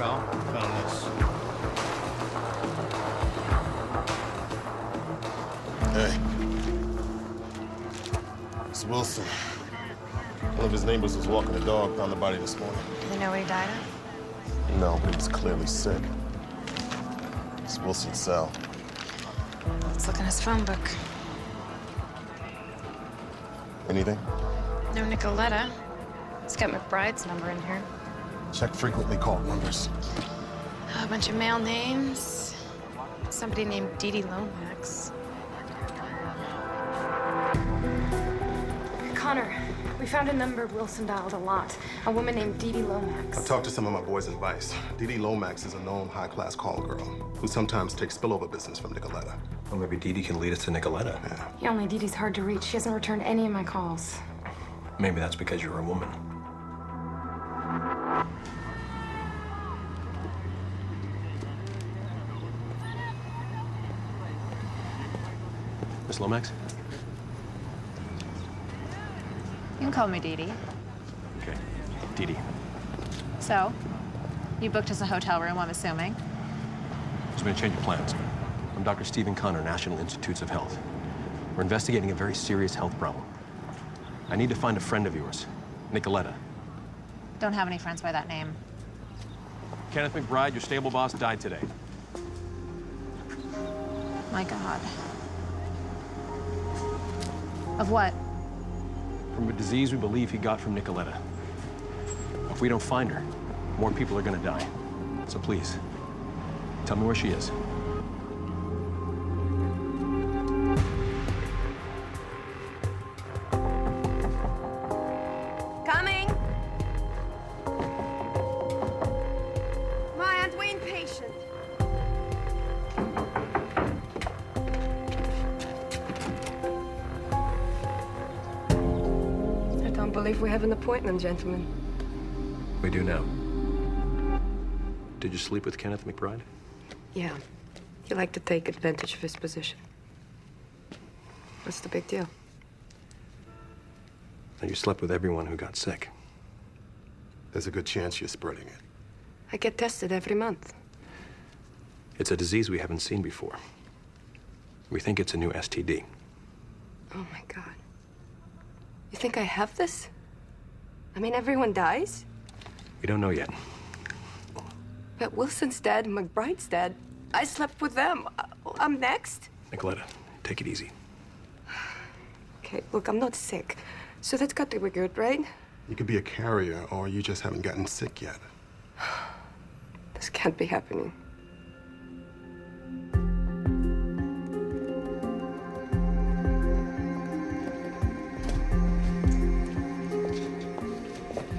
pal. Found this. Hey. It's Wilson. One of his neighbors was walking the dog, found the body this morning. Do they know what he died of? No, but he was clearly sick. It's Wilson's cell. Let's look in his phone book. Anything? No Nicoletta. It's got McBride's number in here. Check frequently called numbers. A bunch of male names. Somebody named Dee Dee Lomax. Connor, we found a number Wilson dialed a lot. A woman named Dee Dee Lomax. I've talked to some of my boys in Vice. Dee Dee Lomax is a known high-class call girl who sometimes takes spillover business from Nicoletta. Well, maybe Dee Dee can lead us to Nicoletta. Yeah, only Dee Dee's hard to reach. She hasn't returned any of my calls. Maybe that's because you're a woman. Miss Lomax? You can call me Dee Dee. Okay. Dee Dee. So, you booked us a hotel room, I'm assuming. There's been a change of plans. I'm Dr. Stephen Connor, National Institutes of Health. We're investigating a very serious health problem. I need to find a friend of yours, Nicoletta. Don't have any friends by that name. Kenneth McBride, your stable boss, died today. My God. Of what? From a disease we believe he got from Nicoletta. If we don't find her, more people are gonna die. So please, tell me where she is. Coming! My Aunt Wayne patient. I don't believe we have an appointment, gentlemen. We do now. Did you sleep with Kenneth McBride? Yeah. He liked to take advantage of his position. What's the big deal? And you slept with everyone who got sick. There's a good chance you're spreading it. I get tested every month. It's a disease we haven't seen before. We think it's a new STD. Oh, my God. You think I have this? I mean, everyone dies? We don't know yet. But Wilson's dead, McBride's dead. I slept with them. I'm next. Nicoletta, take it easy. Okay, look, I'm not sick. So that's got to be good, right? You could be a carrier, or you just haven't gotten sick yet. This can't be happening.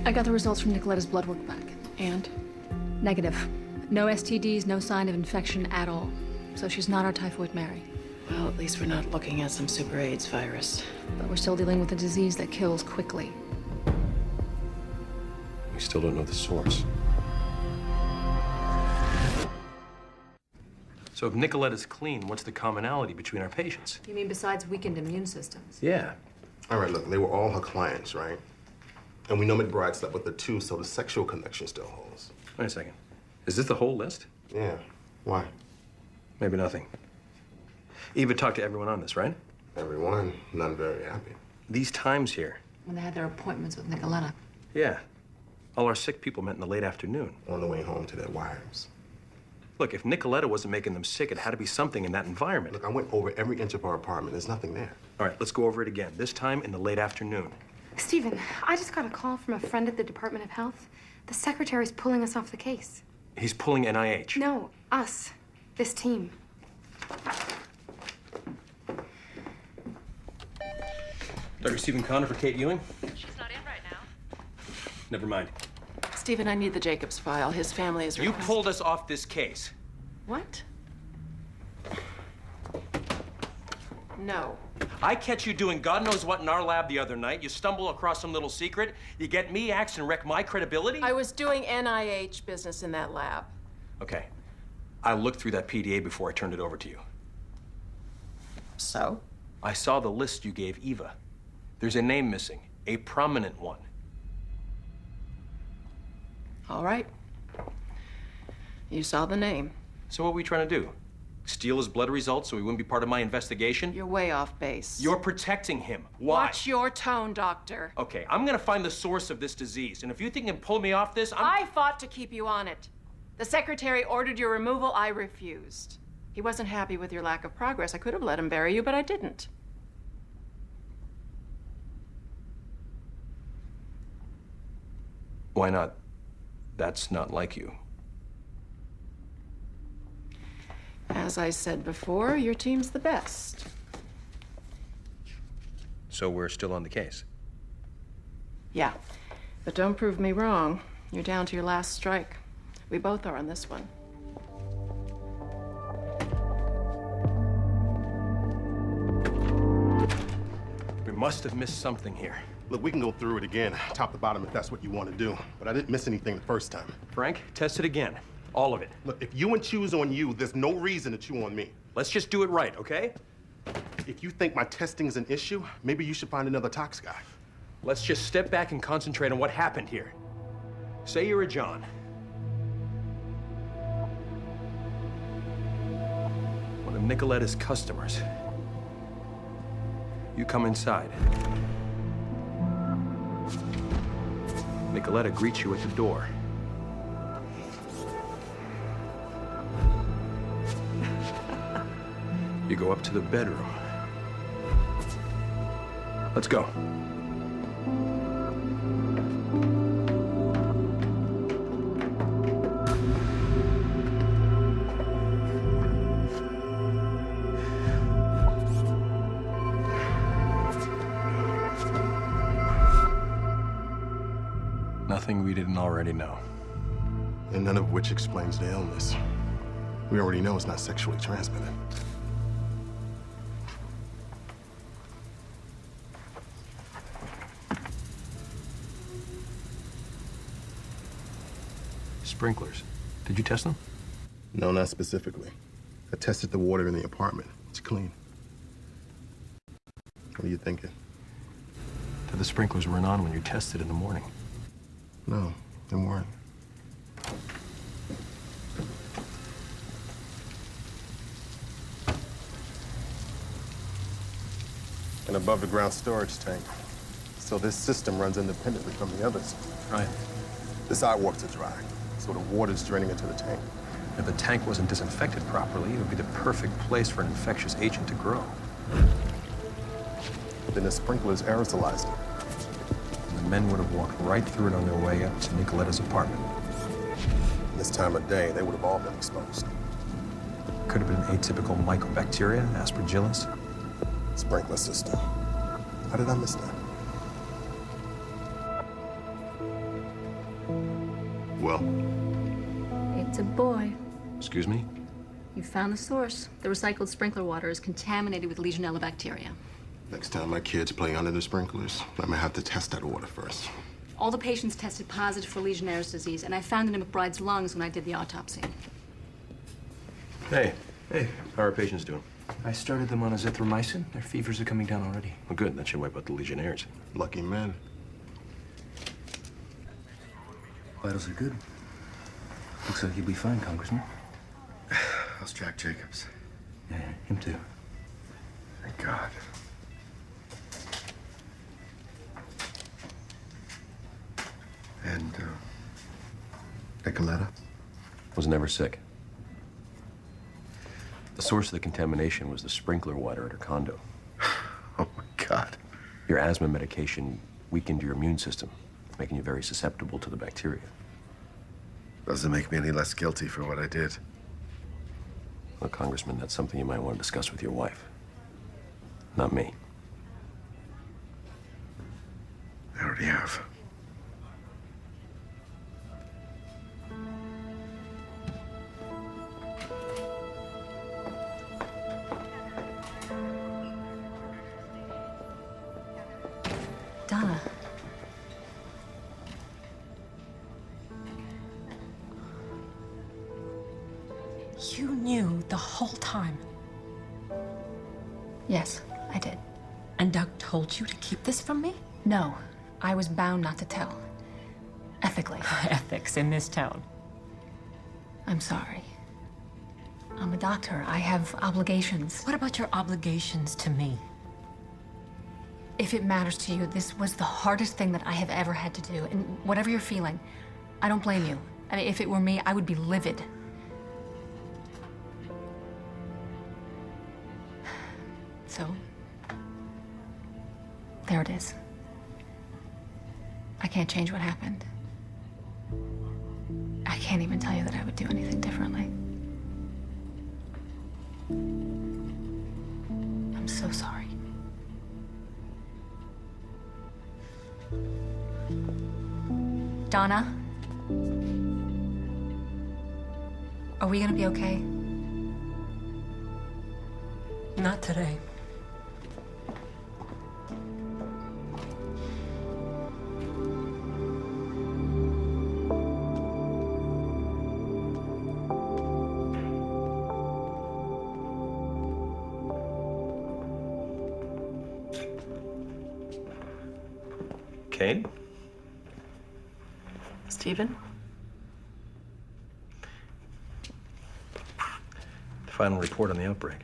I got the results from Nicoletta's blood work back. And? Negative. No STDs, no sign of infection at all. So she's not our Typhoid Mary. Well, at least we're not looking at some super AIDS virus. But we're still dealing with a disease that kills quickly. We still don't know the source. So if Nicoletta's clean, what's the commonality between our patients? You mean besides weakened immune systems? Yeah. All right, look, they were all her clients, right? And we know McBride slept with her too, so the sexual connection still holds. Wait a second. Is this the whole list? Yeah. Why? Maybe nothing. Eva talked to everyone on this, right? Everyone, none very happy. These times here. When they had their appointments with Nicoletta. Yeah. All our sick people met in the late afternoon. On the way home to their wives. Look, if Nicoletta wasn't making them sick, it had to be something in that environment. Look, I went over every inch of our apartment. There's nothing there. All right, let's go over it again. This time in the late afternoon. Stephen, I just got a call from a friend at the Department of Health. The secretary's pulling us off the case. He's pulling NIH. No, us. This team. Dr. Stephen Connor for Kate Ewing? She's not in right now. Never mind. Stephen, I need the Jacobs file. His family is You pulled us off this case. What? No. I catch you doing God knows what in our lab the other night. You stumble across some little secret. You get me axed and wreck my credibility. I was doing NIH business in that lab. Okay. I looked through that PDA before I turned it over to you. So? I saw the list you gave Eva. There's a name missing, a prominent one. All right. You saw the name. So what are we trying to do? Steal his blood results so he wouldn't be part of my investigation? You're way off base. You're protecting him. Why? Watch your tone, Doctor. Okay, I'm gonna find the source of this disease, and if you think you can pull me off this, I fought to keep you on it. The secretary ordered your removal. I refused. He wasn't happy with your lack of progress. I could have let him bury you, but I didn't. Why not? That's not like you. As I said before, your team's the best. So we're still on the case. Yeah, but don't prove me wrong. You're down to your last strike. We both are on this one. We must have missed something here. Look, we can go through it again, top to bottom, if that's what you want to do. But I didn't miss anything the first time. Frank, test it again. All of it. Look, if you and choose on you, there's no reason to chew on me. Let's just do it right, okay? If you think my testing's an issue, maybe you should find another tox guy. Let's just step back and concentrate on what happened here. Say you're a John. One of Nicoletta's customers. You come inside. Nicoletta greets you at the door. You go up to the bedroom. Let's go. Nothing we didn't already know. And none of which explains the illness. We already know it's not sexually transmitted. Sprinklers. Did you test them? No, not specifically. I tested the water in the apartment. It's clean. What are you thinking? That the sprinklers weren't on when you tested in the morning. No, they weren't. An above-the-ground storage tank. So this system runs independently from the others. Right. This eye warps are dry, so the water's draining into the tank. If the tank wasn't disinfected properly, it would be the perfect place for an infectious agent to grow. Then the sprinklers aerosolize it. And the men would have walked right through it on their way up to Nicoletta's apartment. This time of day, they would have all been exposed. Could have been atypical mycobacteria, aspergillus. Sprinkler system. How did I miss that? Well, It's a boy. Excuse me? You found the source. The recycled sprinkler water is contaminated with Legionella bacteria. next time my kids play under the sprinklers, I'm gonna have to test that water first. All the patients tested positive for Legionnaire's disease, and I found it in McBride's lungs when I did the autopsy. Hey. Hey. How are patients doing? I started them on azithromycin. Their fevers are coming down already. Well, good. That should wipe out the Legionnaires. Lucky men. Vitals are good. Looks like you'll be fine, Congressman. How's Jack Jacobs? Yeah, him too. Thank God. And, Nicoletta? Was never sick. The source of the contamination was the sprinkler water at her condo. Oh, my God. Your asthma medication weakened your immune system, making you very susceptible to the bacteria. Doesn't make me any less guilty for what I did. Well, Congressman, that's something you might want to discuss with your wife. Not me. I already have. Donna. You knew the whole time. Yes, I did. And Doug told you to keep this from me? No, I was bound not to tell. Ethically. Ethics in this town. I'm sorry. I'm a doctor. I have obligations. What about your obligations to me? If it matters to you, this was the hardest thing that I have ever had to do. And whatever you're feeling, I don't blame you. I mean, if it were me, I would be livid. So, there it is. I can't change what happened. I can't even tell you that I would do anything differently. I'm so sorry. Donna? Are we gonna be okay? Not today. Kate? Stephen? The final report on the outbreak.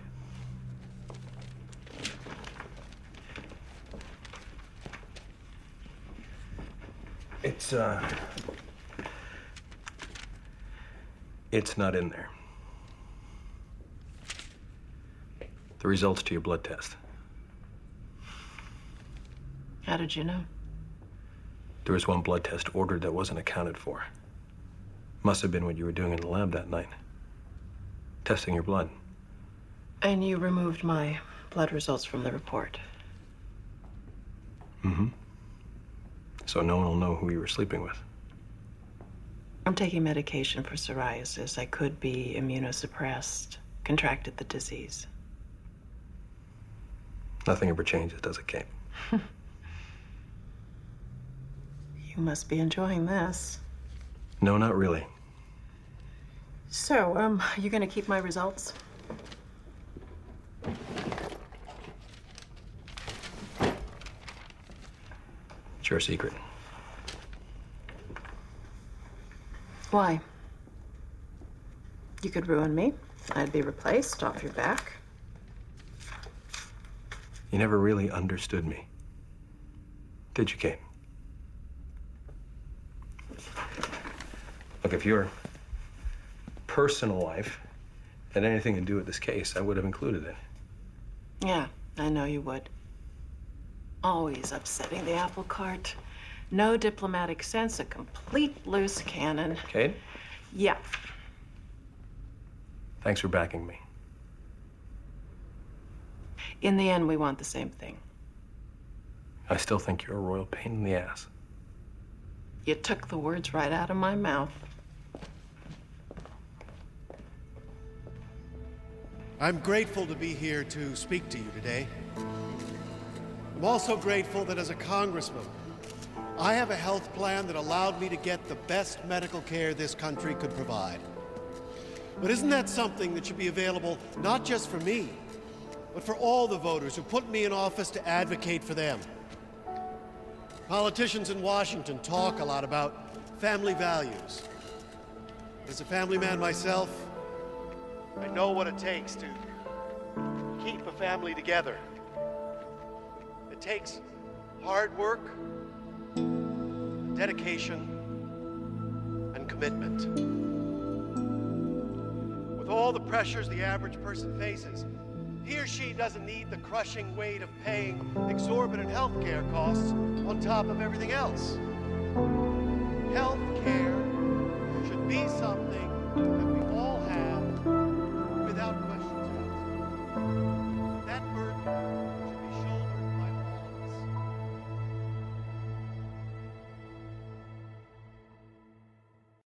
It's not in there. The results to your blood test. How did you know? There was one blood test ordered that wasn't accounted for. Must have been what you were doing in the lab that night. Testing your blood. And you removed my blood results from the report. Mm-hmm. So no one will know who you were sleeping with. I'm taking medication for psoriasis. I could be immunosuppressed, contracted the disease. Nothing ever changes, does it, Kate? You must be enjoying this. No, not really. So, are you gonna keep my results? It's your secret. Why? You could ruin me. I'd be replaced off your back. You never really understood me. Did you, Kate? Look, if your personal life had anything to do with this case, I would have included it. Yeah, I know you would. Always upsetting the apple cart. No diplomatic sense, a complete loose cannon. Kate? Yeah. Thanks for backing me. In the end, we want the same thing. I still think you're a royal pain in the ass. You took the words right out of my mouth. I'm grateful to be here to speak to you today. I'm also grateful that as a congressman, I have a health plan that allowed me to get the best medical care this country could provide. But isn't that something that should be available not just for me, but for all the voters who put me in office to advocate for them? Politicians in Washington talk a lot about family values. As a family man myself, I know what it takes to keep a family together. It takes hard work, dedication, and commitment. With all the pressures the average person faces, he or she doesn't need the crushing weight of paying exorbitant health care costs on top of everything else.